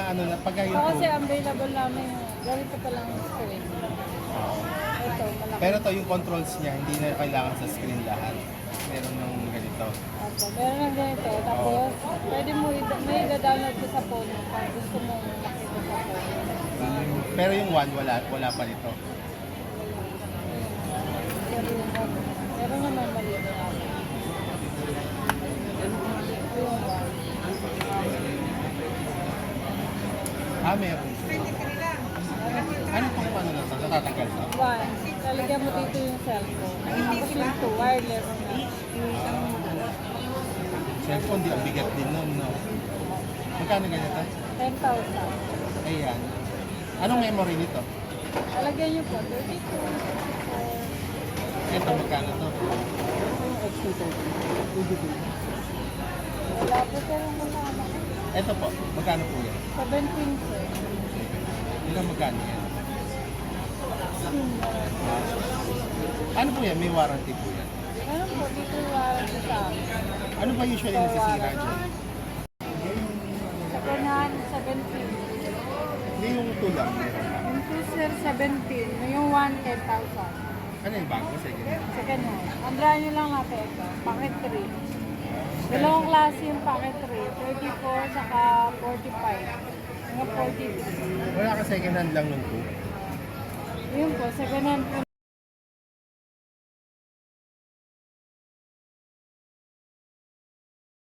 ano na, pagka yung Oo, kasi two. available namin. Ganito pa lang yung screen. Oo. Ito, malaki. Pero to yung controls niya, hindi na kailangan sa screen lahat. Meron ng ganito. Opo, meron lang ganito. Tapos, pwede mo may i-download ko sa phone mo kung gusto mo makita sa phone. Pero yung one, wala pa nito. Pero yung ano, meron naman maliit na ako. Ito yung one. Meron. Ano pong ano na to? Natatanggal to? One, lalagyan mo dito yung cellphone. Tapos yung two, wireless na. Cellphone, di ang bigat din nun, no? Magkano ganito? 10,000. Ayan. Anong memory nito? Lalagyan nyo po, 32. Ito, magkano to? Wala po pero kasama. Ito po, magkano po yan? 17 sir. Ito magkano yan? Ano po yan? May warranty po yan. Meron po dito yung warranty sa akin. Ano ba usually nasisira dyan? Second hand, 17. Hindi yung tulang. Meron ba? Yung 2 sir, 17. Yung 1, 10,000. Ano yung bago? Second hand. Second hand. Ang brand nyo lang natin ito. Packet 3. Dalawang klase yung packet 3. 34 saka 45. Mga 43. Wala ka second hand lang nung po. Yun po, second hand po